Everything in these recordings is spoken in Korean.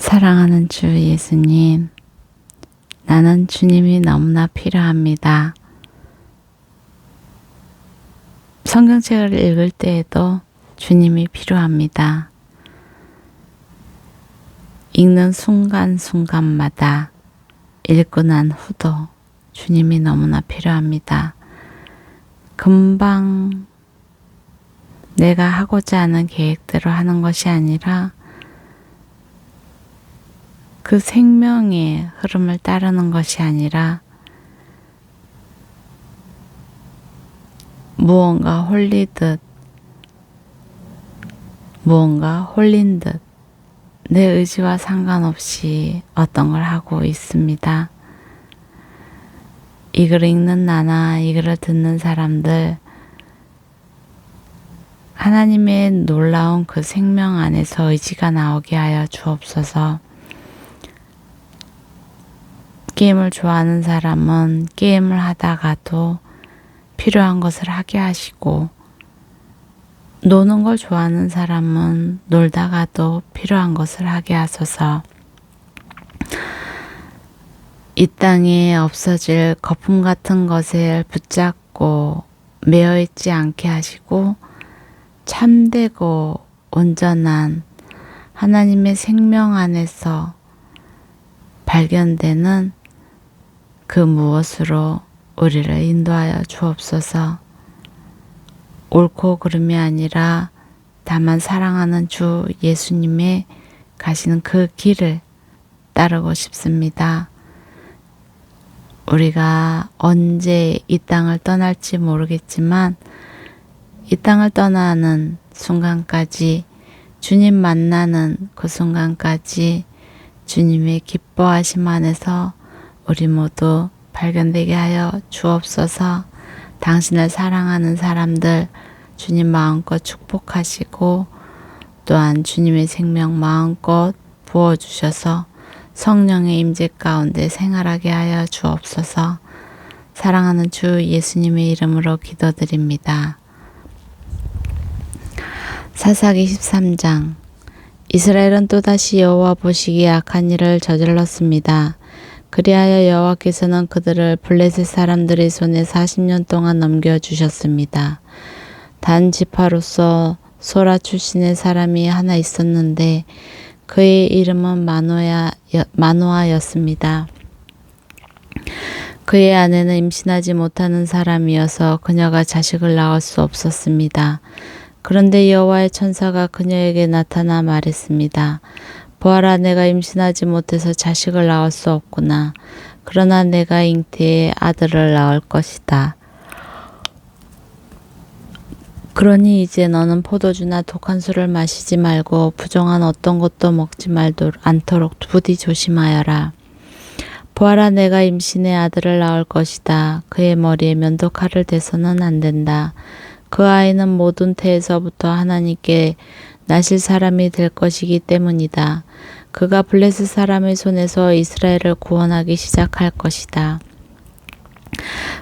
사랑하는 주 예수님, 나는 주님이 너무나 필요합니다. 성경책을 읽을 때에도 주님이 필요합니다. 읽는 순간순간마다 읽고 난 후도 주님이 너무나 필요합니다. 금방 내가 하고자 하는 계획대로 하는 것이 아니라 그 생명의 흐름을 따르는 것이 아니라 무언가 홀린 듯 내 의지와 상관없이 어떤 걸 하고 있습니다. 이 글을 읽는 나나 이 글을 듣는 사람들, 하나님의 놀라운 그 생명 안에서 의지가 나오게 하여 주옵소서. 게임을 좋아하는 사람은 게임을 하다가도 필요한 것을 하게 하시고, 노는 걸 좋아하는 사람은 놀다가도 필요한 것을 하게 하소서. 이 땅에 없어질 거품 같은 것에 붙잡고 매여있지 않게 하시고, 참되고 온전한 하나님의 생명 안에서 발견되는 그 무엇으로 우리를 인도하여 주옵소서. 옳고 그름이 아니라 다만 사랑하는 주 예수님의 가시는 그 길을 따르고 싶습니다. 우리가 언제 이 땅을 떠날지 모르겠지만 이 땅을 떠나는 순간까지, 주님 만나는 그 순간까지 주님의 기뻐하심 안에서 우리 모두 발견되게 하여 주옵소서. 당신을 사랑하는 사람들 주님 마음껏 축복하시고, 또한 주님의 생명 마음껏 부어주셔서 성령의 임재 가운데 생활하게 하여 주옵소서. 사랑하는 주 예수님의 이름으로 기도드립니다. 사사기 13장. 이스라엘은 또다시 여호와 보시기에 악한 일을 저질렀습니다. 그리하여 여호와께서는 그들을 블레셋 사람들의 손에 40년 동안 넘겨주셨습니다. 단 지파로서 소라 출신의 사람이 하나 있었는데 그의 이름은 마노아였습니다. 그의 아내는 임신하지 못하는 사람이어서 그녀가 자식을 낳을 수 없었습니다. 그런데 여호와의 천사가 그녀에게 나타나 말했습니다. 보아라, 내가 임신하지 못해서 자식을 낳을 수 없구나. 그러나 내가 잉태에 아들을 낳을 것이다. 그러니 이제 너는 포도주나 독한 술을 마시지 말고 부정한 어떤 것도 먹지 않도록 부디 조심하여라. 보아라, 내가 임신에 아들을 낳을 것이다. 그의 머리에 면도칼을 대서는 안 된다. 그 아이는 모든 태에서부터 하나님께 나실 사람이 될 것이기 때문이다. 그가 블레셋 사람의 손에서 이스라엘을 구원하기 시작할 것이다.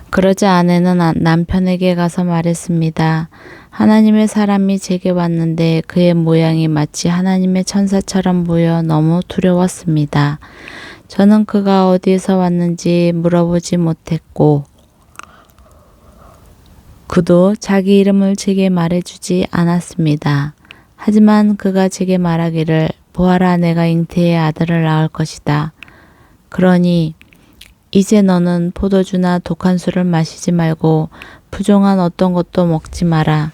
그러자 아내는 남편에게 가서 말했습니다. 하나님의 사람이 제게 왔는데 그의 모양이 마치 하나님의 천사처럼 보여 너무 두려웠습니다. 저는 그가 어디에서 왔는지 물어보지 못했고 그도 자기 이름을 제게 말해주지 않았습니다. 하지만 그가 제게 말하기를 보아라, 내가 잉태의 아들을 낳을 것이다. 그러니 이제 너는 포도주나 독한 술을 마시지 말고 부정한 어떤 것도 먹지 마라.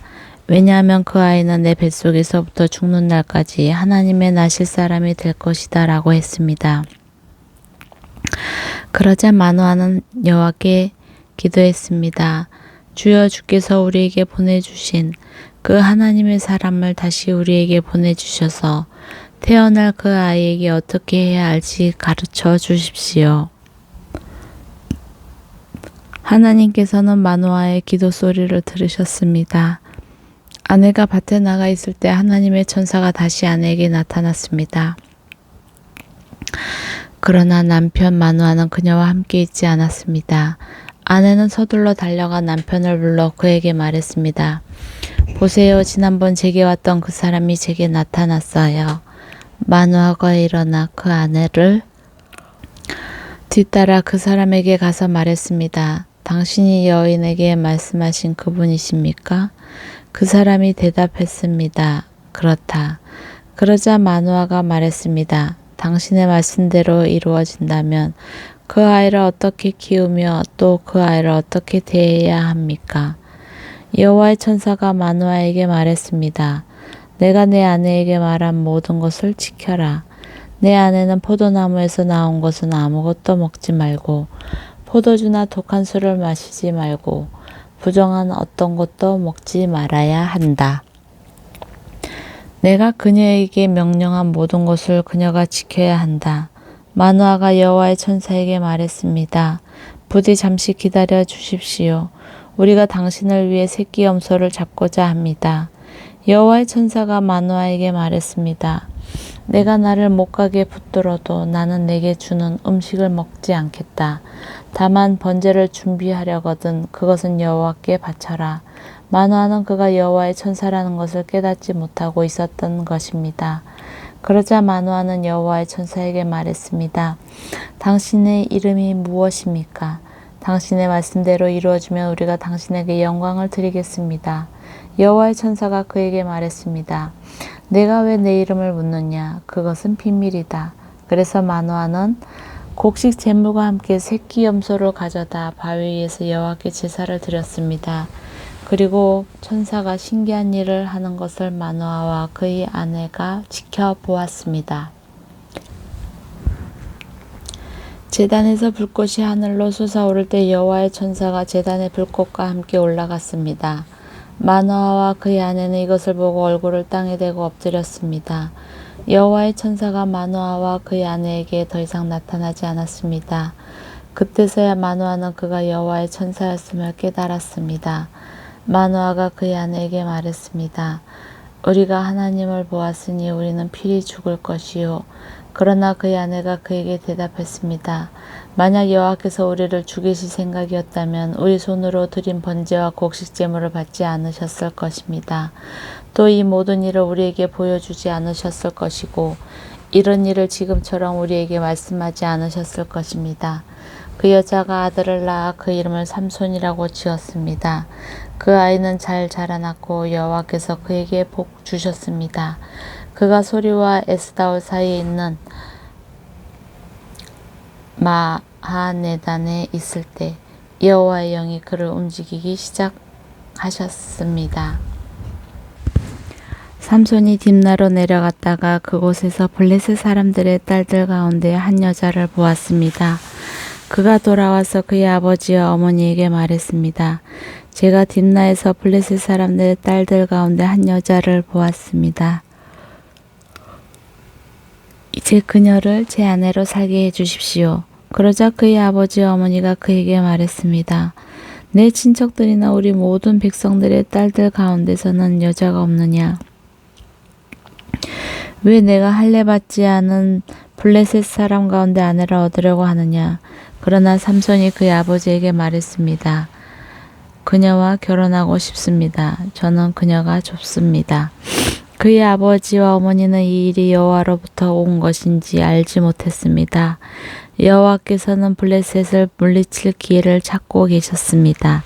왜냐하면 그 아이는 내 뱃속에서부터 죽는 날까지 하나님의 나실 사람이 될 것이다 라고 했습니다. 그러자 마노아는 여호와께 기도했습니다. 주여, 주께서 우리에게 보내주신 그 하나님의 사람을 다시 우리에게 보내주셔서 태어날 그 아이에게 어떻게 해야 할지 가르쳐 주십시오. 하나님께서는 마노아의 기도 소리를 들으셨습니다. 아내가 밭에 나가 있을 때 하나님의 천사가 다시 아내에게 나타났습니다. 그러나 남편 마노아는 그녀와 함께 있지 않았습니다. 아내는 서둘러 달려가 남편을 불러 그에게 말했습니다. 보세요, 지난번 제게 왔던 그 사람이 제게 나타났어요. 마누아가 일어나 그 아내를 뒤따라 그 사람에게 가서 말했습니다. 당신이 여인에게 말씀하신 그분이십니까? 그 사람이 대답했습니다. 그렇다. 그러자 마누아가 말했습니다. 당신의 말씀대로 이루어진다면 그 아이를 어떻게 키우며 또 그 아이를 어떻게 대해야 합니까? 여호와의 천사가 마누아에게 말했습니다. 내가 내 아내에게 말한 모든 것을 지켜라. 내 아내는 포도나무에서 나온 것은 아무것도 먹지 말고 포도주나 독한 술을 마시지 말고 부정한 어떤 것도 먹지 말아야 한다. 내가 그녀에게 명령한 모든 것을 그녀가 지켜야 한다. 마누아가 여호와의 천사에게 말했습니다. 부디 잠시 기다려 주십시오. 우리가 당신을 위해 새끼 염소를 잡고자 합니다. 여호와의 천사가 마누아에게 말했습니다. 내가 나를 못 가게 붙들어도 나는 내게 주는 음식을 먹지 않겠다. 다만 번제를 준비하려거든 그것은 여호와께 바쳐라. 마누아는 그가 여호와의 천사라는 것을 깨닫지 못하고 있었던 것입니다. 그러자 마누아는 여호와의 천사에게 말했습니다. 당신의 이름이 무엇입니까? 당신의 말씀대로 이루어지면 우리가 당신에게 영광을 드리겠습니다. 여호와의 천사가 그에게 말했습니다. 내가 왜 내 이름을 묻느냐? 그것은 비밀이다. 그래서 마누아는 곡식 제물과 함께 새끼 염소를 가져다 바위 위에서 여호와께 제사를 드렸습니다. 그리고 천사가 신기한 일을 하는 것을 마누아와 그의 아내가 지켜보았습니다. 제단에서 불꽃이 하늘로 솟아오를 때 여호와의 천사가 제단의 불꽃과 함께 올라갔습니다. 마누아와 그의 아내는 이것을 보고 얼굴을 땅에 대고 엎드렸습니다. 여호와의 천사가 마누아와 그의 아내에게 더 이상 나타나지 않았습니다. 그때서야 마누아는 그가 여호와의 천사였음을 깨달았습니다. 마누아가 그의 아내에게 말했습니다. 우리가 하나님을 보았으니 우리는 필히 죽을 것이요. 그러나 그의 아내가 그에게 대답했습니다. 만약 여호와께서 우리를 죽이실 생각이었다면 우리 손으로 드린 번제와 곡식 제물을 받지 않으셨을 것입니다. 또 이 모든 일을 우리에게 보여주지 않으셨을 것이고 이런 일을 지금처럼 우리에게 말씀하지 않으셨을 것입니다. 그 여자가 아들을 낳아 그 이름을 삼손이라고 지었습니다. 그 아이는 잘 자라났고 여호와께서 그에게 복 주셨습니다. 그가 소리와 에스다올 사이에 있는 마하네단에 있을 때 여호와의 영이 그를 움직이기 시작하셨습니다. 삼손이 딥나로 내려갔다가 그곳에서 블레셋 사람들의 딸들 가운데 한 여자를 보았습니다. 그가 돌아와서 그의 아버지와 어머니에게 말했습니다. 제가 딥나에서 블레셋 사람들의 딸들 가운데 한 여자를 보았습니다. 이제 그녀를 제 아내로 살게 해주십시오. 그러자 그의 아버지와 어머니가 그에게 말했습니다. 내 친척들이나 우리 모든 백성들의 딸들 가운데서는 여자가 없느냐? 왜 내가 할례받지 않은 블레셋 사람 가운데 아내를 얻으려고 하느냐? 그러나 삼손이 그의 아버지에게 말했습니다. 그녀와 결혼하고 싶습니다. 저는 그녀가 좋습니다. 그의 아버지와 어머니는 이 일이 여호와로부터 온 것인지 알지 못했습니다. 여호와께서는 블레셋을 물리칠 기회를 찾고 계셨습니다.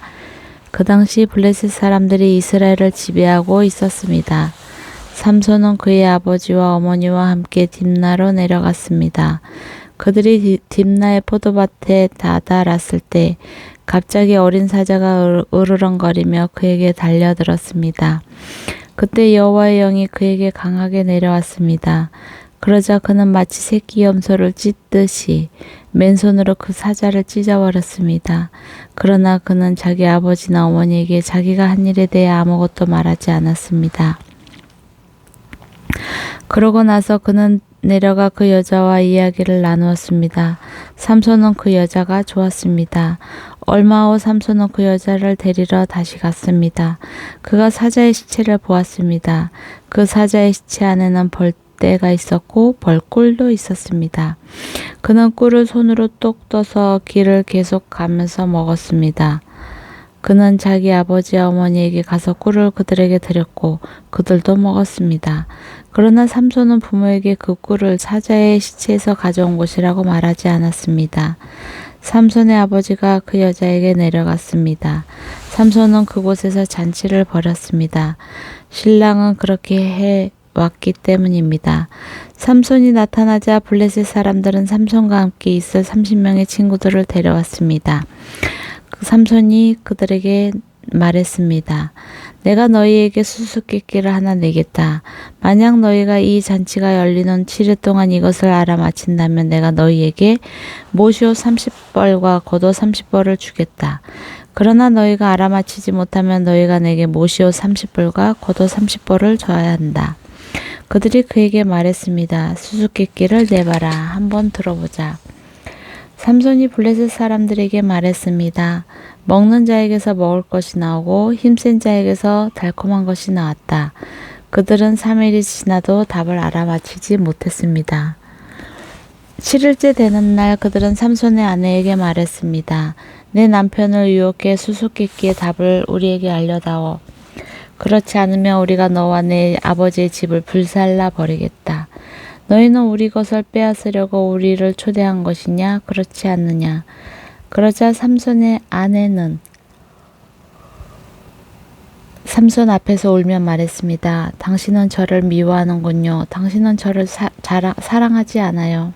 그 당시 블레셋 사람들이 이스라엘을 지배하고 있었습니다. 삼손은 그의 아버지와 어머니와 함께 딥나로 내려갔습니다. 그들이 딥나의 포도밭에 다다랐을 때 갑자기 어린 사자가 으르렁거리며 그에게 달려들었습니다. 그때 여호와의 영이 그에게 강하게 내려왔습니다. 그러자 그는 마치 새끼 염소를 찢듯이 맨손으로 그 사자를 찢어버렸습니다. 그러나 그는 자기 아버지나 어머니에게 자기가 한 일에 대해 아무것도 말하지 않았습니다. 그러고 나서 그는 내려가 그 여자와 이야기를 나누었습니다. 삼손은 그 여자가 좋았습니다. 얼마 후 삼손은 그 여자를 데리러 다시 갔습니다. 그가 사자의 시체를 보았습니다. 그 사자의 시체 안에는 벌떼가 있었고 벌꿀도 있었습니다. 그는 꿀을 손으로 똑 떠서 길을 계속 가면서 먹었습니다. 그는 자기 아버지와 어머니에게 가서 꿀을 그들에게 드렸고 그들도 먹었습니다. 그러나 삼손은 부모에게 그 꿀을 사자의 시체에서 가져온 것이라고 말하지 않았습니다. 삼손의 아버지가 그 여자에게 내려갔습니다. 삼손은 그곳에서 잔치를 벌였습니다. 신랑은 그렇게 해 왔기 때문입니다. 삼손이 나타나자 블레셋 사람들은 삼손과 함께 있을 30명의 친구들을 데려왔습니다. 그 삼손이 그들에게 말했습니다. 내가 너희에게 수수께끼를 하나 내겠다. 만약 너희가 이 잔치가 열리는 7일 동안 이것을 알아맞힌다면 내가 너희에게 모시옷 30벌과 겉옷 30벌을 주겠다. 그러나 너희가 알아맞히지 못하면 너희가 내게 모시옷 30벌과 겉옷 30벌을 줘야 한다. 그들이 그에게 말했습니다. 수수께끼를 내봐라. 한번 들어보자. 삼손이 블레셋 사람들에게 말했습니다. 먹는 자에게서 먹을 것이 나오고 힘센 자에게서 달콤한 것이 나왔다. 그들은 3일이 지나도 답을 알아맞히지 못했습니다. 7일째 되는 날 그들은 삼손의 아내에게 말했습니다. 내 남편을 유혹해 수수께끼의 답을 우리에게 알려다오. 그렇지 않으면 우리가 너와 내 아버지의 집을 불살라 버리겠다. 너희는 우리 것을 빼앗으려고 우리를 초대한 것이냐? 그렇지 않느냐? 그러자 삼손의 아내는 삼손 앞에서 울며 말했습니다. 당신은 저를 미워하는군요. 당신은 저를 사랑하지 않아요.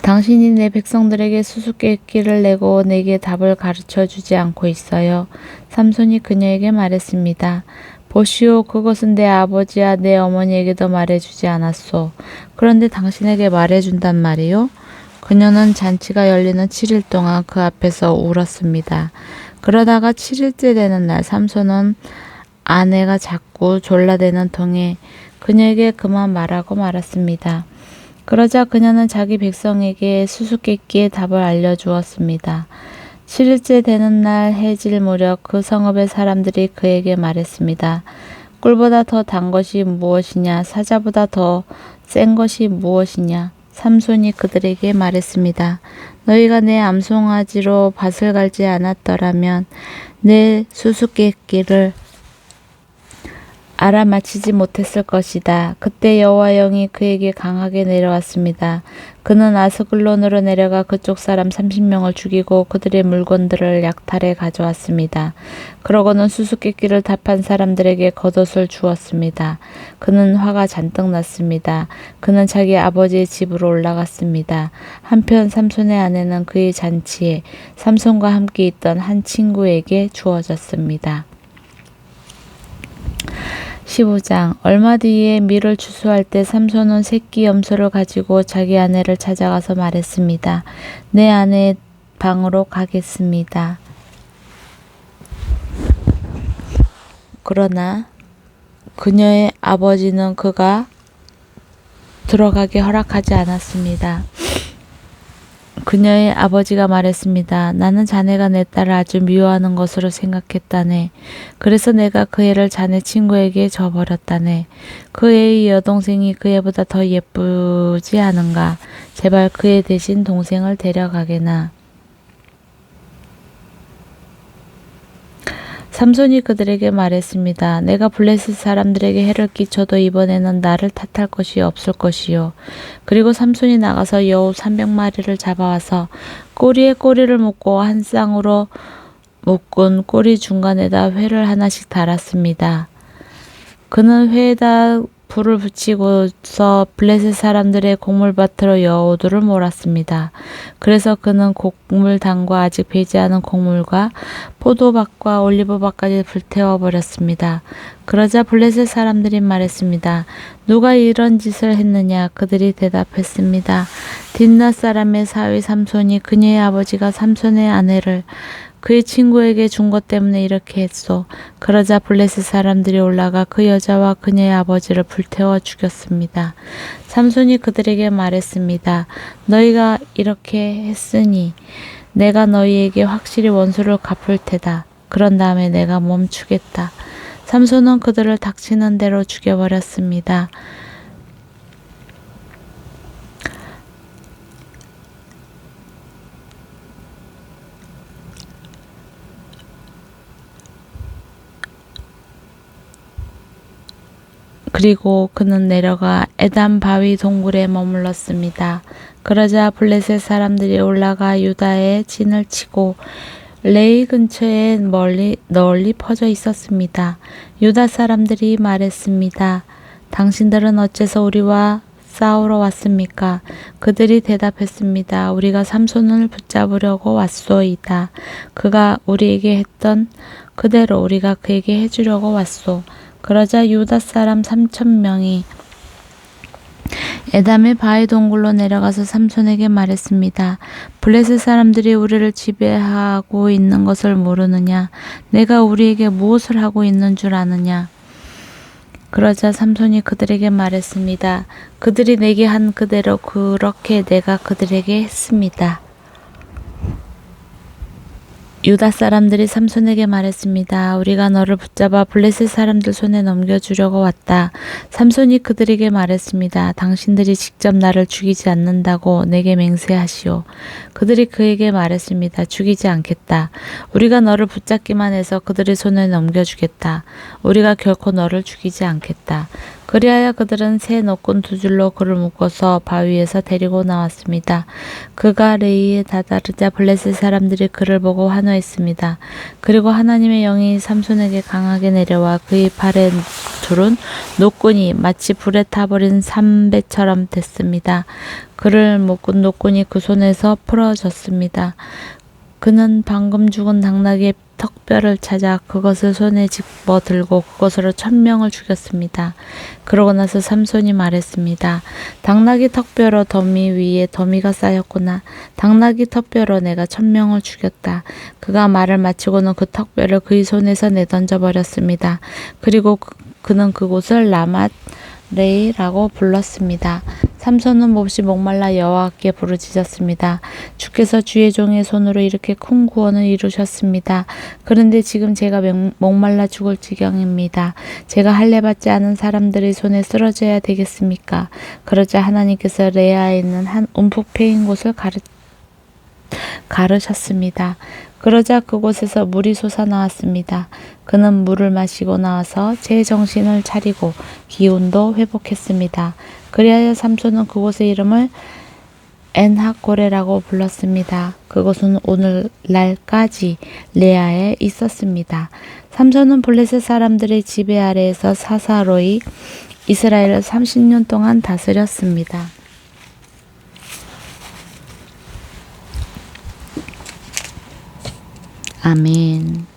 당신이 내 백성들에게 수수께끼를 내고 내게 답을 가르쳐 주지 않고 있어요. 삼손이 그녀에게 말했습니다. 보시오, 그것은 내 아버지와 내 어머니에게도 말해주지 않았소. 그런데 당신에게 말해준단 말이요? 그녀는 잔치가 열리는 7일 동안 그 앞에서 울었습니다. 그러다가 7일째 되는 날 삼손은 아내가 자꾸 졸라대는 통에 그녀에게 그만 말하고 말았습니다. 그러자 그녀는 자기 백성에게 수수께끼의 답을 알려주었습니다. 7일째 되는 날 해질 무렵 그 성읍의 사람들이 그에게 말했습니다. 꿀보다 더 단 것이 무엇이냐? 사자보다 더 센 것이 무엇이냐? 삼손이 그들에게 말했습니다. 너희가 내 암송아지로 밭을 갈지 않았더라면 내 수수께끼를 알아맞히지 못했을 것이다. 그때 여호와 영이 그에게 강하게 내려왔습니다. 그는 아스글론으로 내려가 그쪽 사람 30명을 죽이고 그들의 물건들을 약탈해 가져왔습니다. 그러고는 수수께끼를 답한 사람들에게 겉옷을 주었습니다. 그는 화가 잔뜩 났습니다. 그는 자기 아버지의 집으로 올라갔습니다. 한편 삼손의 아내는 그의 잔치에 삼손과 함께 있던 한 친구에게 주어졌습니다. 15장. 얼마 뒤에 밀을 추수할 때 삼손은 새끼 염소를 가지고 자기 아내를 찾아가서 말했습니다. 내 아내의 방으로 가겠습니다. 그러나 그녀의 아버지는 그가 들어가게 허락하지 않았습니다. 그녀의 아버지가 말했습니다. 나는 자네가 내 딸을 아주 미워하는 것으로 생각했다네. 그래서 내가 그 애를 자네 친구에게 줘버렸다네. 그 애의 여동생이 그 애보다 더 예쁘지 않은가? 제발 그 애 대신 동생을 데려가게나. 삼손이 그들에게 말했습니다. 내가 블레셋 사람들에게 해를 끼쳐도 이번에는 나를 탓할 것이 없을 것이요. 그리고 삼손이 나가서 여우 300마리를 잡아와서 꼬리에 꼬리를 묶고 한 쌍으로 묶은 꼬리 중간에다 회를 하나씩 달았습니다. 그는 회에다 불을 붙이고서 블레셋 사람들의 곡물밭으로 여우들을 몰았습니다. 그래서 그는 곡물당과 아직 배지 않은 곡물과 포도밭과 올리브밭까지 불태워버렸습니다. 그러자 블레셋 사람들이 말했습니다. 누가 이런 짓을 했느냐? 그들이 대답했습니다. 딥낫 사람의 사위 삼손이 그녀의 아버지가 삼손의 아내를 그의 친구에게 준 것 때문에 이렇게 했소. 그러자 블레셋 사람들이 올라가 그 여자와 그녀의 아버지를 불태워 죽였습니다. 삼손이 그들에게 말했습니다. 너희가 이렇게 했으니 내가 너희에게 확실히 원수를 갚을 테다. 그런 다음에 내가 멈추겠다. 삼손은 그들을 닥치는 대로 죽여버렸습니다. 그리고 그는 내려가 에담 바위 동굴에 머물렀습니다. 그러자 블레셋 사람들이 올라가 유다에 진을 치고 레이 근처에 널리 퍼져 있었습니다. 유다 사람들이 말했습니다. 당신들은 어째서 우리와 싸우러 왔습니까? 그들이 대답했습니다. 우리가 삼손을 붙잡으려고 왔소이다. 그가 우리에게 했던 그대로 우리가 그에게 해주려고 왔소. 그러자 유다 사람 3,000명이 에담의 바위 동굴로 내려가서 삼손에게 말했습니다. 블레셋 사람들이 우리를 지배하고 있는 것을 모르느냐? 내가 우리에게 무엇을 하고 있는 줄 아느냐? 그러자 삼손이 그들에게 말했습니다. 그들이 내게 한 그대로 그렇게 내가 그들에게 했습니다. 유다 사람들이 삼손에게 말했습니다. 우리가 너를 붙잡아 블레셋 사람들 손에 넘겨주려고 왔다. 삼손이 그들에게 말했습니다. 당신들이 직접 나를 죽이지 않는다고 내게 맹세하시오. 그들이 그에게 말했습니다. 죽이지 않겠다. 우리가 너를 붙잡기만 해서 그들의 손에 넘겨주겠다. 우리가 결코 너를 죽이지 않겠다. 그리하여 그들은 새 노끈 2줄로 그를 묶어서 바위에서 데리고 나왔습니다. 그가 레이에 다다르자 블레셋 사람들이 그를 보고 환호했습니다. 그리고 하나님의 영이 삼손에게 강하게 내려와 그의 발에 두른 노끈이 마치 불에 타버린 삼배처럼 됐습니다. 그를 묶은 노끈이 그 손에서 풀어졌습니다. 그는 방금 죽은 당나귀의 턱뼈를 찾아 그것을 손에 집어 들고 그것으로 1,000명을 죽였습니다. 그러고 나서 삼손이 말했습니다. 당나귀 턱뼈로 더미 위에 더미가 쌓였구나. 당나귀 턱뼈로 내가 1,000명을 죽였다. 그가 말을 마치고는 그 턱뼈를 그의 손에서 내던져 버렸습니다. 그리고 그는 그곳을 라맛 레이라고 불렀습니다. 삼손은 몹시 목말라 여호와께 부르짖었습니다. 주께서 주의 종의 손으로 이렇게 큰 구원을 이루셨습니다. 그런데 지금 제가 목말라 죽을 지경입니다. 제가 할례받지 않은 사람들의 손에 쓰러져야 되겠습니까? 그러자 하나님께서 레아에 있는 한 움푹 패인 곳을 가르셨습니다. 그러자 그곳에서 물이 솟아나왔습니다. 그는 물을 마시고 나와서 제 정신을 차리고 기운도 회복했습니다. 그리하여 삼손은 그곳의 이름을 엔하고레라고 불렀습니다. 그곳은 오늘날까지 레아에 있었습니다. 삼손은 블레셋 사람들의 지배 아래에서 사사로이 이스라엘을 30년 동안 다스렸습니다. 아멘.